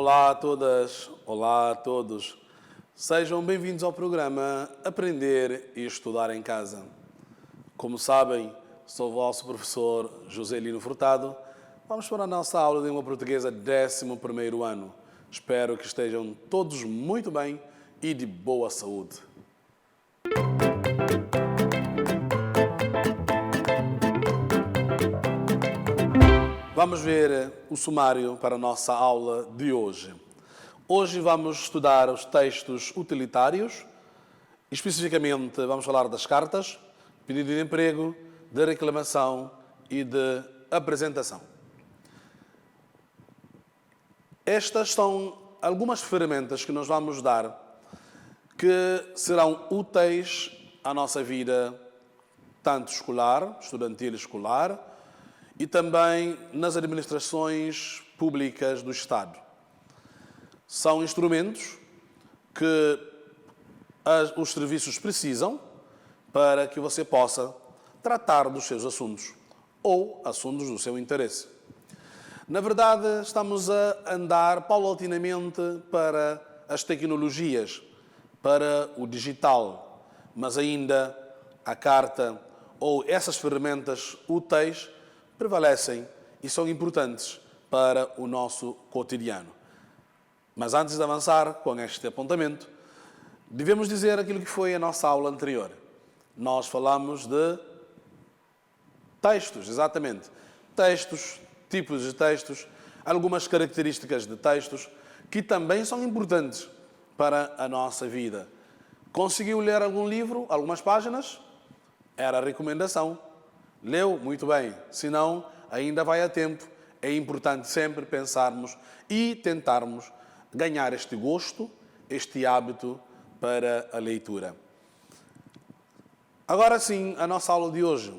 Olá a todas, olá a todos. Sejam bem-vindos ao programa Aprender e Estudar em Casa. Como sabem, sou o vosso professor José Lino Furtado. Vamos para a nossa aula de língua portuguesa 11º ano. Espero que estejam todos muito bem e de boa saúde. Vamos ver o sumário para a nossa aula de hoje. Hoje vamos estudar os textos utilitários. Especificamente, vamos falar das cartas, pedido de emprego, de reclamação e de apresentação. Estas são algumas ferramentas que nós vamos dar que serão úteis à nossa vida, tanto escolar, estudantil escolar, e também nas administrações públicas do Estado. São instrumentos que os serviços precisam para que você possa tratar dos seus assuntos ou assuntos do seu interesse. Na verdade, estamos a andar paulatinamente para as tecnologias, para o digital, mas ainda a carta ou essas ferramentas úteis prevalecem e são importantes para o nosso cotidiano. Mas antes de avançar com este apontamento, devemos dizer aquilo que foi a nossa aula anterior. Nós falamos de textos, exatamente. Textos, tipos de textos, algumas características de textos que também são importantes para a nossa vida. Conseguiu ler algum livro, algumas páginas? Era a recomendação. Leu? Muito bem. Se não, ainda vai a tempo. É importante sempre pensarmos e tentarmos ganhar este gosto, este hábito para a leitura. Agora sim, a nossa aula de hoje.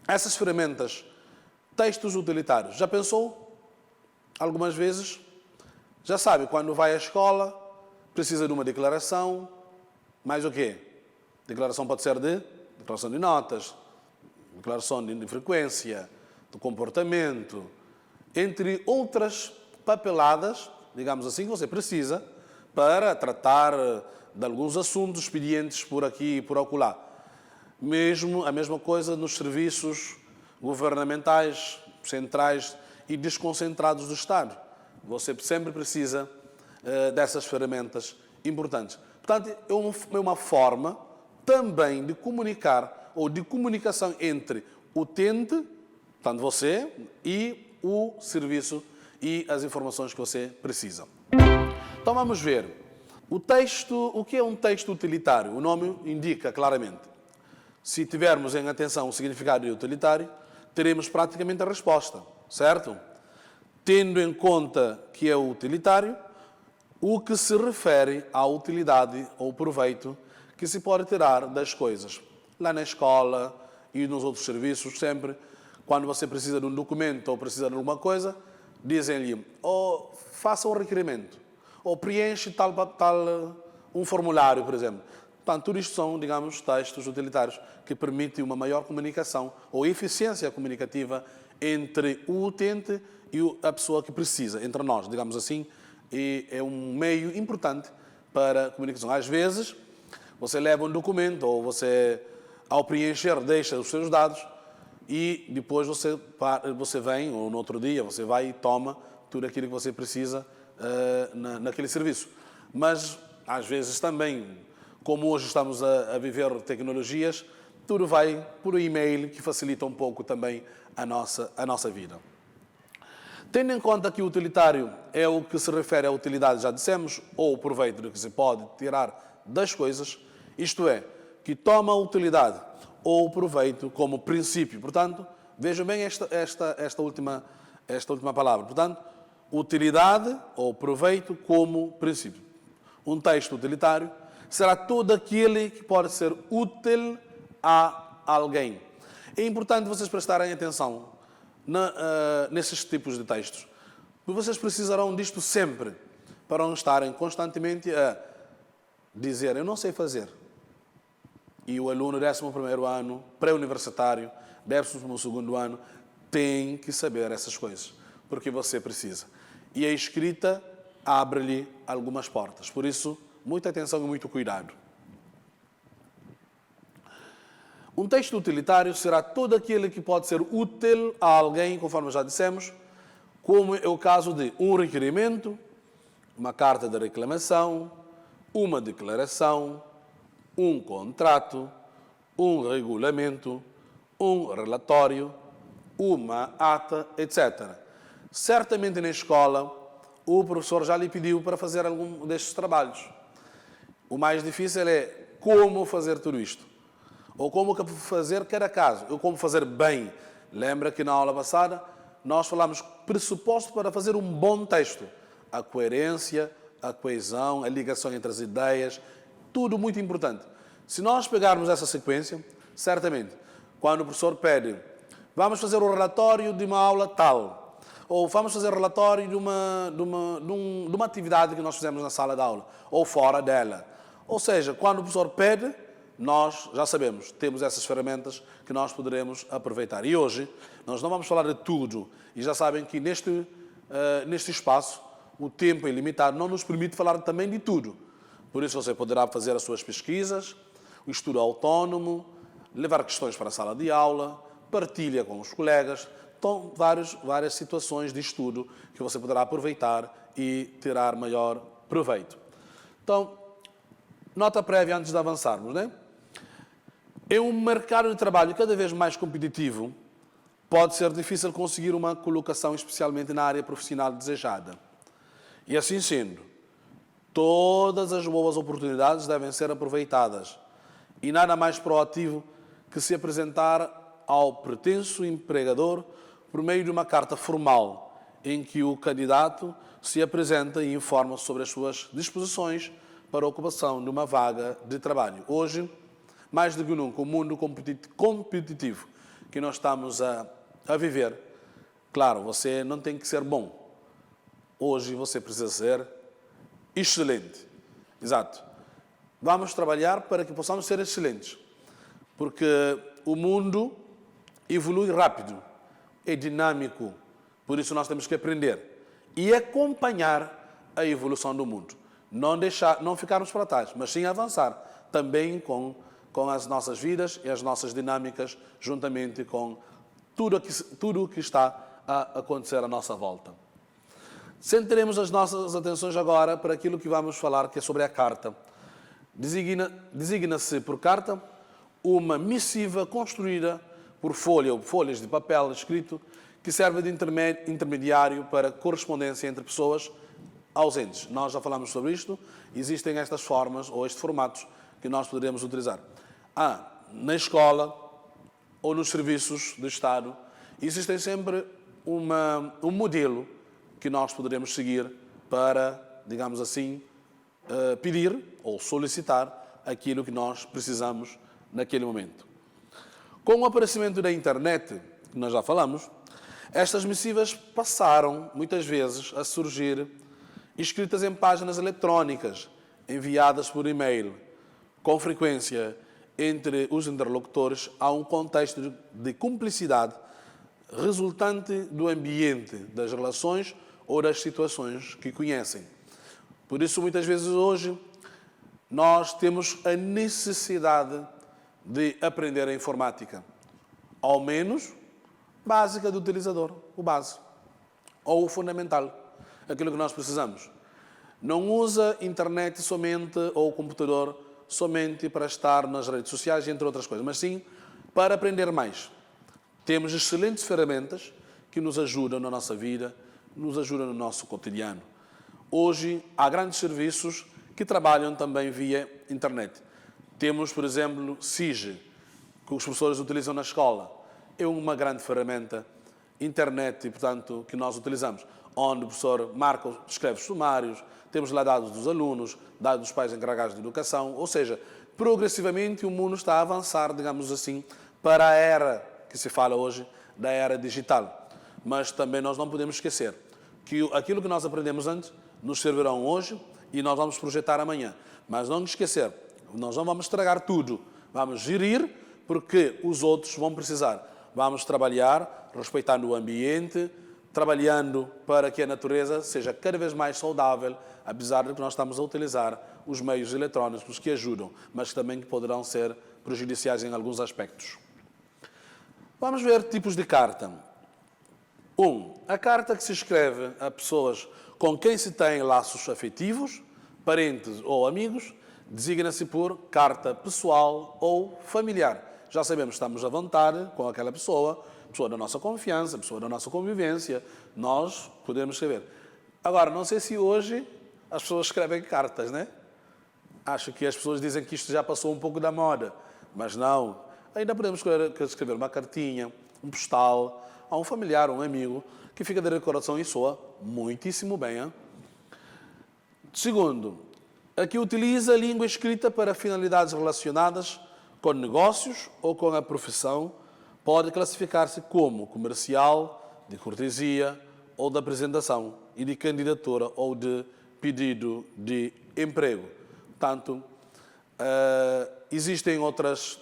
Essas ferramentas, textos utilitários. Já pensou? Algumas vezes? Já sabe, quando vai à escola, precisa de uma declaração. Mais o quê? Declaração pode ser de declaração de notas, declaração de frequência, do comportamento, entre outras papeladas, digamos assim, que você precisa para tratar de alguns assuntos expedientes por aqui e por acolá. Mesmo a mesma coisa nos serviços governamentais, centrais e desconcentrados do Estado. Você sempre precisa dessas ferramentas importantes. Portanto, é uma forma também de comunicar ou de comunicação entre o utente, portanto você, e o serviço e as informações que você precisa. Então vamos ver. O que é um texto utilitário? O nome indica claramente. Se tivermos em atenção o significado de utilitário, teremos praticamente a resposta, certo? Tendo em conta que é utilitário, o que se refere à utilidade ou proveito que se pode tirar das coisas. Lá na escola e nos outros serviços, sempre, quando você precisa de um documento ou precisa de alguma coisa, dizem-lhe, ou faça um requerimento, ou preenche um formulário, por exemplo. Portanto, tudo isto são, digamos, textos utilitários que permitem uma maior comunicação ou eficiência comunicativa entre o utente e a pessoa que precisa, entre nós, digamos assim, e é um meio importante para a comunicação. Às vezes, você leva um documento ou você, ao preencher, deixa os seus dados e depois você vem, ou no outro dia, você vai e toma tudo aquilo que você precisa naquele serviço. Mas, às vezes também, como hoje estamos a viver tecnologias, tudo vai por e-mail, que facilita um pouco também a nossa vida. Tendo em conta que o utilitário é o que se refere à utilidade, já dissemos, ou o proveito do que se pode tirar das coisas, isto é, que toma a utilidade ou o proveito como princípio. Portanto, vejam bem esta última palavra. Portanto, utilidade ou proveito como princípio. Um texto utilitário será todo aquele que pode ser útil a alguém. É importante vocês prestarem atenção nesses tipos de textos. Vocês precisarão disto sempre, para não estarem constantemente a dizer, eu não sei fazer. E o aluno 11º ano, pré-universitário, 12º ano, tem que saber essas coisas, porque você precisa. E a escrita abre-lhe algumas portas. Por isso, muita atenção e muito cuidado. Um texto utilitário será todo aquele que pode ser útil a alguém, conforme já dissemos, como é o caso de um requerimento, uma carta de reclamação, uma declaração, um contrato, um regulamento, um relatório, uma ata, etc. Certamente na escola o professor já lhe pediu para fazer algum destes trabalhos. O mais difícil é como fazer tudo isto. Ou como fazer cada caso, ou como fazer bem. Lembra que na aula passada nós falamos pressuposto para fazer um bom texto. A coerência, a coesão, a ligação entre as ideias, tudo muito importante. Se nós pegarmos essa sequência, certamente, quando o professor pede, vamos fazer o relatório de uma aula tal, ou vamos fazer o relatório de uma atividade que nós fizemos na sala de aula, ou fora dela. Ou seja, quando o professor pede, nós já sabemos, temos essas ferramentas que nós poderemos aproveitar. E hoje, nós não vamos falar de tudo. E já sabem que neste espaço, o tempo é ilimitado, não nos permite falar também de tudo. Por isso, você poderá fazer as suas pesquisas, o estudo autónomo, levar questões para a sala de aula, partilha com os colegas. Então, várias situações de estudo que você poderá aproveitar e tirar maior proveito. Então, nota prévia antes de avançarmos, né? Em um mercado de trabalho cada vez mais competitivo, pode ser difícil conseguir uma colocação, especialmente na área profissional desejada. E assim sendo, todas as boas oportunidades devem ser aproveitadas e nada mais proativo que se apresentar ao pretenso empregador por meio de uma carta formal em que o candidato se apresenta e informa sobre as suas disposições para a ocupação de uma vaga de trabalho. Hoje, mais do que nunca, o mundo competitivo que nós estamos a viver, claro, você não tem que ser bom. Hoje você precisa ser excelente. Exato. Vamos trabalhar para que possamos ser excelentes. Porque o mundo evolui rápido, é dinâmico. Por isso nós temos que aprender e acompanhar a evolução do mundo. Não ficarmos para trás, mas sim avançar também com as nossas vidas e as nossas dinâmicas, juntamente com tudo o que está a acontecer à nossa volta. Centremos as nossas atenções agora para aquilo que vamos falar, que é sobre a carta. Designa-se por carta uma missiva construída por folha ou folhas de papel escrito que serve de intermediário para correspondência entre pessoas ausentes. Nós já falamos sobre isto. Existem estas formas ou estes formatos que nós poderemos utilizar. Na escola ou nos serviços do Estado, existem sempre um modelo que nós poderemos seguir para, digamos assim, pedir ou solicitar aquilo que nós precisamos naquele momento. Com o aparecimento da internet, que nós já falamos, estas missivas passaram, muitas vezes, a surgir escritas em páginas eletrónicas, enviadas por e-mail. Com frequência, entre os interlocutores, há um contexto de cumplicidade resultante do ambiente, das relações ou das situações que conhecem. Por isso, muitas vezes hoje, nós temos a necessidade de aprender a informática, ao menos básica do utilizador, o básico, ou o fundamental, aquilo que nós precisamos. Não usa internet somente ou computador somente para estar nas redes sociais, entre outras coisas, mas sim para aprender mais. Temos excelentes ferramentas que nos ajudam na nossa vida, nos ajudam no nosso cotidiano. Hoje, há grandes serviços que trabalham também via internet. Temos, por exemplo, SIGE, que os professores utilizam na escola. É uma grande ferramenta, internet, portanto, que nós utilizamos, onde o professor escreve sumários, temos lá dados dos alunos, dados dos pais encarregados de educação, ou seja, progressivamente o mundo está a avançar, digamos assim, para a era que se fala hoje, da era digital. Mas também nós não podemos esquecer que aquilo que nós aprendemos antes nos servirão hoje e nós vamos projetar amanhã. Mas não esquecer, nós não vamos estragar tudo, vamos gerir porque os outros vão precisar. Vamos trabalhar respeitando o ambiente, trabalhando para que a natureza seja cada vez mais saudável, apesar de que nós estamos a utilizar os meios eletrónicos que ajudam, mas também que poderão ser prejudiciais em alguns aspectos. Vamos ver tipos de carta. 1. A carta que se escreve a pessoas com quem se tem laços afetivos, parentes ou amigos, designa-se por carta pessoal ou familiar. Já sabemos que estamos à vontade com aquela pessoa da nossa confiança, pessoa da nossa convivência, nós podemos escrever. Agora, não sei se hoje as pessoas escrevem cartas, né? Acho que as pessoas dizem que isto já passou um pouco da moda, mas não. Ainda podemos escrever uma cartinha, um postal, a um familiar, um amigo, que fica de decoração e soa muitíssimo bem. Hein? Segundo, aqui utiliza a língua escrita para finalidades relacionadas com negócios ou com a profissão, pode classificar-se como comercial, de cortesia ou de apresentação e de candidatura ou de pedido de emprego. Portanto, existem outras,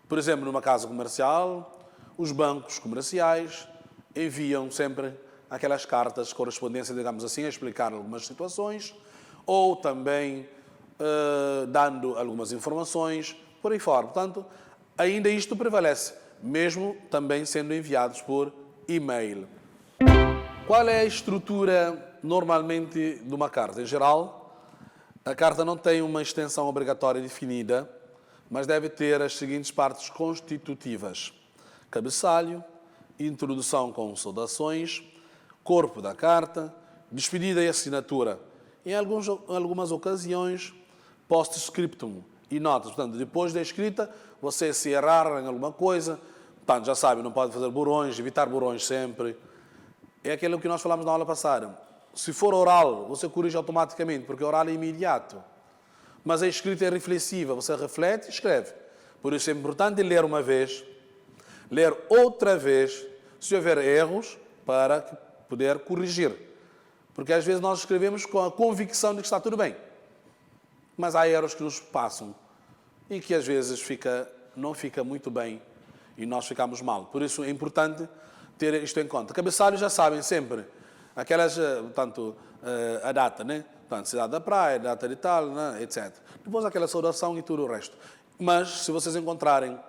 por exemplo, numa casa comercial, os bancos comerciais enviam sempre aquelas cartas de correspondência, digamos assim, a explicar algumas situações ou também dando algumas informações, por aí fora. Portanto, ainda isto prevalece, mesmo também sendo enviados por e-mail. Qual é a estrutura normalmente de uma carta? Em geral, a carta não tem uma extensão obrigatória definida, mas deve ter as seguintes partes constitutivas: cabeçalho, introdução com saudações, corpo da carta, despedida e assinatura. Em algumas ocasiões, post-scriptum e notas. Portanto, depois da escrita, você se errar em alguma coisa, portanto, já sabe, não pode fazer borrões, evitar borrões sempre. É aquilo que nós falamos na aula passada. Se for oral, você corrige automaticamente, porque oral é imediato. Mas a escrita é reflexiva, você reflete e escreve. Por isso é importante ler uma vez, ler outra vez, se houver erros, para poder corrigir. Porque às vezes nós escrevemos com a convicção de que está tudo bem. Mas há erros que nos passam e que às vezes não fica muito bem e nós ficamos mal. Por isso é importante ter isto em conta. Cabeçalhos já sabem sempre, aquelas, portanto, a data, né? Portanto, cidade da praia, data de tal, né? Etc. Depois aquela saudação e tudo o resto. Mas se vocês encontrarem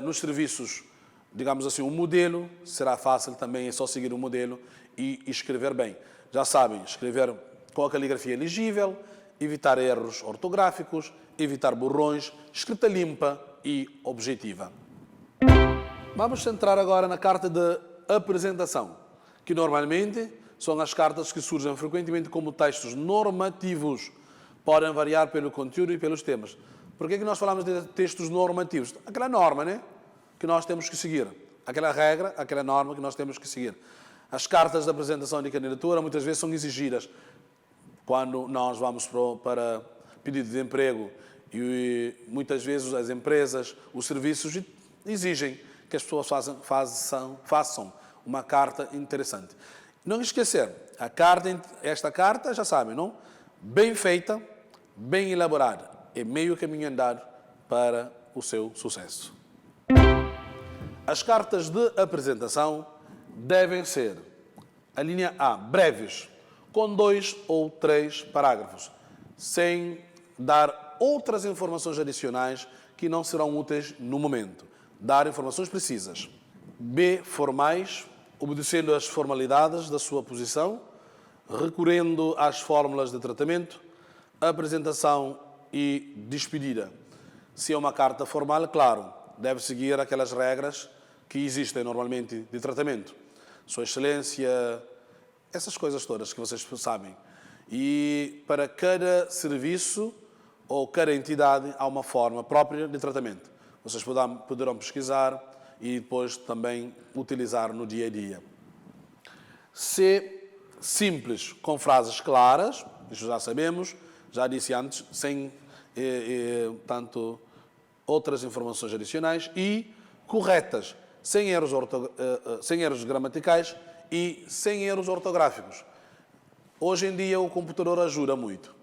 nos serviços, digamos assim, um modelo, será fácil também, é só seguir o modelo e escrever bem. Já sabem, escrever com a caligrafia legível, evitar erros ortográficos, evitar borrões, escrita limpa e objetiva. Vamos centrar agora na carta de apresentação, que normalmente são as cartas que surgem frequentemente como textos normativos. Podem variar pelo conteúdo e pelos temas. Por que é que nós falamos de textos normativos? Aquela norma, né? Que nós temos que seguir. Aquela regra, aquela norma que nós temos que seguir. As cartas de apresentação de candidatura muitas vezes são exigidas quando nós vamos para pedido de emprego e muitas vezes as empresas, os serviços exigem que as pessoas façam uma carta interessante. Não esquecer, esta carta, já sabem, não? Bem feita, bem elaborada, é meio caminho andado para o seu sucesso. As cartas de apresentação devem ser, a linha A, breves, com 2 ou 3 parágrafos, sem dar outras informações adicionais que não serão úteis no momento. Dar informações precisas. B, formais, obedecendo às formalidades da sua posição, recorrendo às fórmulas de tratamento, apresentação e despedida. Se é uma carta formal, claro, deve seguir aquelas regras que existem normalmente de tratamento. Sua Excelência, essas coisas todas que vocês sabem. E para cada serviço ou cada entidade há uma forma própria de tratamento. Vocês poderão pesquisar e depois também utilizar no dia a dia. C, simples, com frases claras, isso já sabemos, já disse antes, sem tanto outras informações adicionais, e corretas, sem erros gramaticais e sem erros ortográficos. Hoje em dia o computador ajuda muito,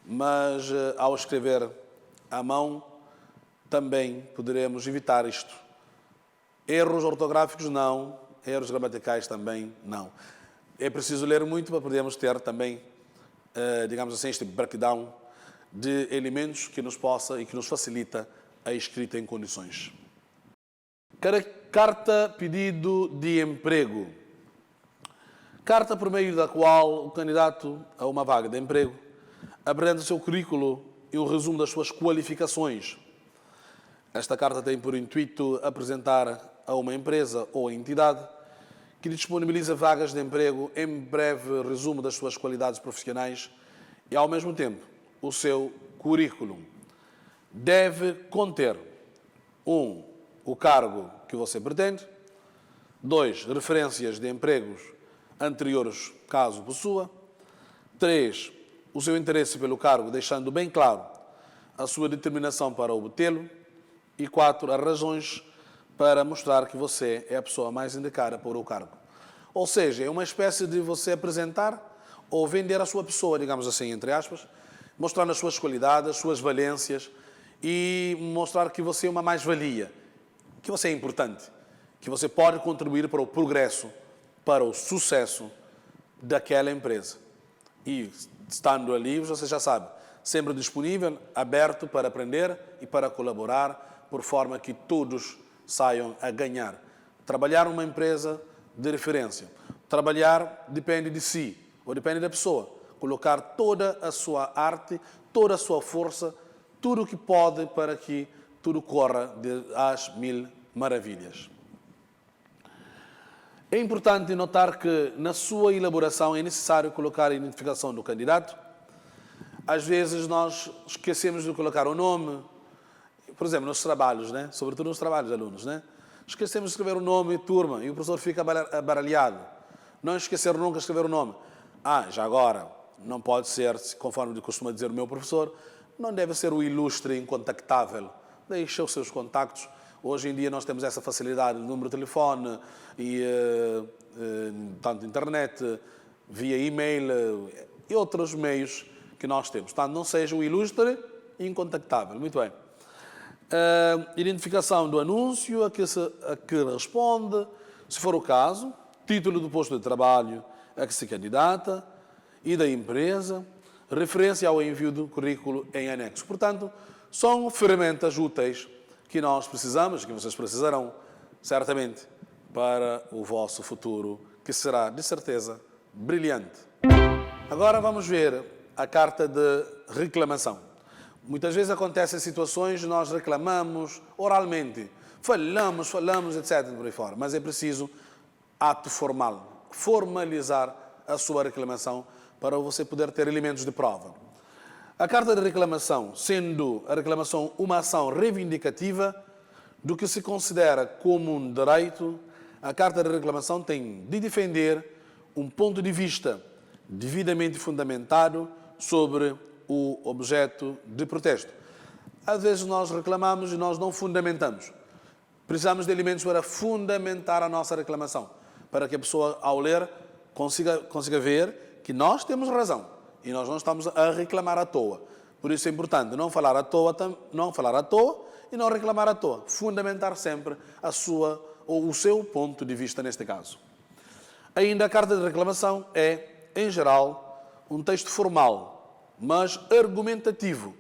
mas ao escrever à mão também poderemos evitar isto. Erros ortográficos não, erros gramaticais também não. É preciso ler muito para podermos ter também, digamos assim, este breakdown de elementos que nos possa e que nos facilita a escrita em condições. Carta pedido de emprego. Carta por meio da qual o candidato a uma vaga de emprego apresenta o seu currículo e um resumo das suas qualificações. Esta carta tem por intuito apresentar a uma empresa ou entidade que lhe disponibiliza vagas de emprego em breve resumo das suas qualidades profissionais e, ao mesmo tempo, o seu currículo. Deve conter 1. O cargo que você pretende. 2. Referências de empregos anteriores, caso possua. 3. O seu interesse pelo cargo, deixando bem claro a sua determinação para obtê-lo. E 4. As razões para mostrar que você é a pessoa mais indicada para o cargo. Ou seja, é uma espécie de você apresentar ou vender a sua pessoa, digamos assim, entre aspas, mostrando as suas qualidades, as suas valências e mostrar que você é uma mais-valia, que você é importante, que você pode contribuir para o progresso, para o sucesso daquela empresa. E, estando ali, você já sabe, sempre disponível, aberto para aprender e para colaborar, por forma que todos saiam a ganhar. Trabalhar numa empresa de referência. Trabalhar depende de si, ou depende da pessoa. Colocar toda a sua arte, toda a sua força, tudo o que pode para que tudo corra às mil maravilhas. É importante notar que na sua elaboração é necessário colocar a identificação do candidato. Às vezes nós esquecemos de colocar o nome, por exemplo, nos trabalhos, né? Sobretudo nos trabalhos de alunos, né? Esquecemos de escrever o nome e turma e o professor fica abaralhado. Não esquecer nunca de escrever o nome. Já agora, não pode ser, conforme costuma dizer o meu professor, não deve ser o ilustre incontactável. Deixe os seus contactos. Hoje em dia nós temos essa facilidade de número de telefone e tanto internet, via e-mail e outros meios que nós temos. Portanto, não seja o ilustre incontactável. Muito bem. Identificação do anúncio a que responde, se for o caso, título do posto de trabalho a que se candidata e da empresa, referência ao envio do currículo em anexo. Portanto, são ferramentas úteis que nós precisamos, que vocês precisarão, certamente, para o vosso futuro, que será, de certeza, brilhante. Agora vamos ver a carta de reclamação. Muitas vezes acontecem situações de nós reclamamos oralmente, falamos, etc. por aí fora, mas é preciso ato formal, formalizar a sua reclamação para você poder ter elementos de prova. A carta de reclamação, sendo a reclamação uma ação reivindicativa do que se considera como um direito, a carta de reclamação tem de defender um ponto de vista devidamente fundamentado sobre o objeto de protesto. Às vezes nós reclamamos e nós não fundamentamos. Precisamos de elementos para fundamentar a nossa reclamação, para que a pessoa, ao ler, consiga ver que nós temos razão e nós não estamos a reclamar à toa. Por isso é importante não falar à toa e não reclamar à toa. Fundamentar sempre a sua ou o seu ponto de vista neste caso. Ainda a carta de reclamação é, em geral, um texto formal, mas argumentativo,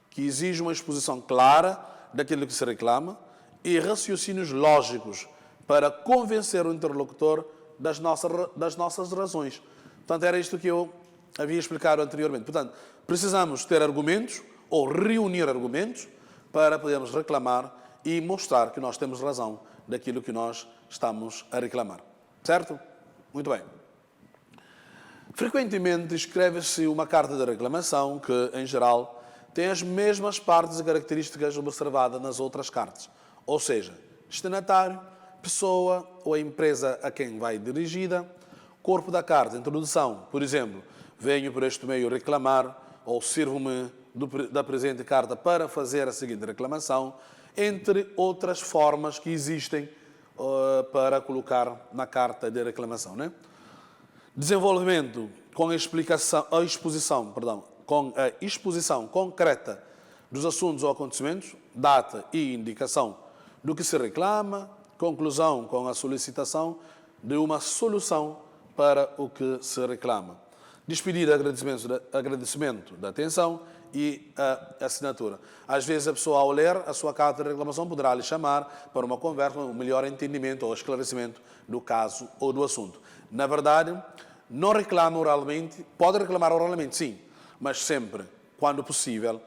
que exige uma exposição clara daquilo que se reclama e raciocínios lógicos para convencer o interlocutor das nossas razões. Portanto, era isto que eu havia explicado anteriormente. Portanto, precisamos ter argumentos ou reunir argumentos para podermos reclamar e mostrar que nós temos razão daquilo que nós estamos a reclamar. Certo? Muito bem. Frequentemente escreve-se uma carta de reclamação que, em geral, tem as mesmas partes e características observadas nas outras cartas. Ou seja, destinatário, pessoa ou a empresa a quem vai dirigida, corpo da carta, introdução, por exemplo, venho por este meio reclamar ou sirvo-me da presente carta para fazer a seguinte reclamação, entre outras formas que existem para colocar na carta de reclamação, né? Desenvolvimento com a exposição concreta dos assuntos ou acontecimentos, data e indicação do que se reclama, conclusão com a solicitação de uma solução para o que se reclama. Despedir agradecimento da atenção e a assinatura. Às vezes a pessoa, ao ler a sua carta de reclamação, poderá lhe chamar para uma conversa, um melhor entendimento ou esclarecimento do caso ou do assunto. Na verdade, não reclama oralmente, pode reclamar oralmente, sim, mas sempre, quando possível,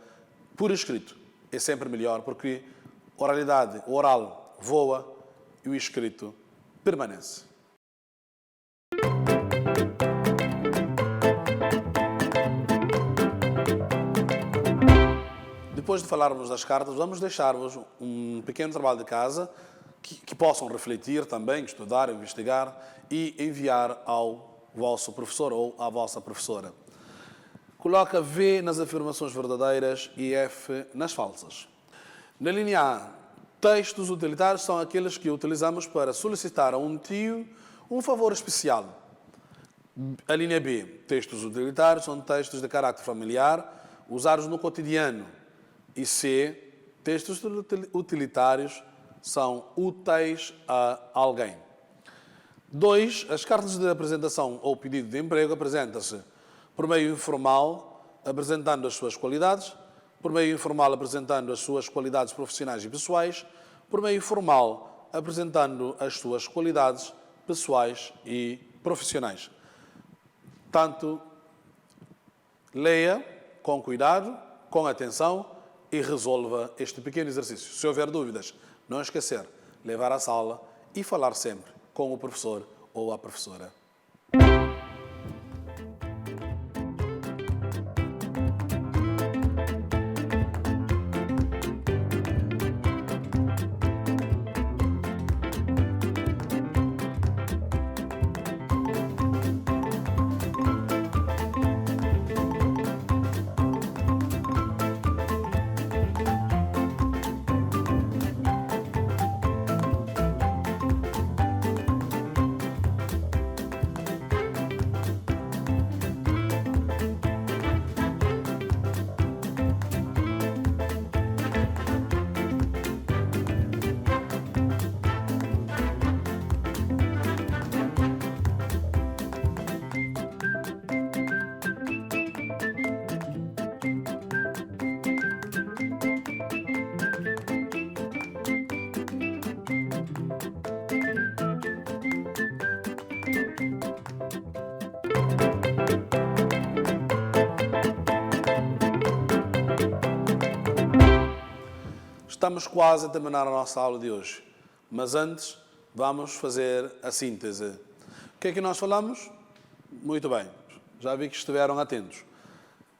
por escrito. É sempre melhor, porque oralidade, o oral voa e o escrito permanece. Depois de falarmos das cartas, vamos deixar-vos um pequeno trabalho de casa que possam refletir também, estudar, investigar e enviar ao vosso professor ou à vossa professora. Coloca V nas afirmações verdadeiras e F nas falsas. Na linha A, textos utilitários são aqueles que utilizamos para solicitar a um tio um favor especial. A linha B, textos utilitários são textos de caráter familiar usados no cotidiano. E C, textos utilitários são úteis a alguém. 2. As cartas de apresentação ou pedido de emprego apresentam-se por meio informal, apresentando as suas qualidades, por meio informal, apresentando as suas qualidades profissionais e pessoais, por meio formal, apresentando as suas qualidades pessoais e profissionais. Portanto, leia com cuidado, com atenção e resolva este pequeno exercício. Se houver dúvidas, não esquecer, levar à sala e falar sempre com o professor ou a professora. Estamos quase a terminar a nossa aula de hoje, mas antes vamos fazer a síntese. O que é que nós falamos? Muito bem, já vi que estiveram atentos.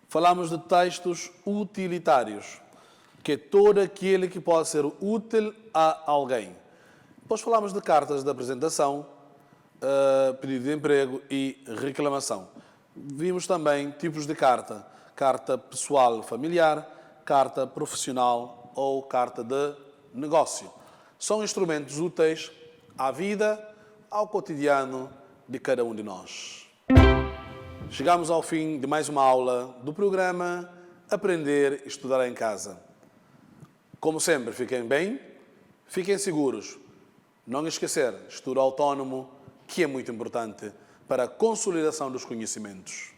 Falamos de textos utilitários, que é todo aquele que pode ser útil a alguém. Depois falamos de cartas de apresentação, pedido de emprego e reclamação. Vimos também tipos de carta: carta pessoal familiar, carta profissional ou carta de negócio. São instrumentos úteis à vida, ao cotidiano de cada um de nós. Chegamos ao fim de mais uma aula do programa Aprender e Estudar em Casa. Como sempre, fiquem bem, fiquem seguros. Não esquecer, estudo autónomo, que é muito importante para a consolidação dos conhecimentos.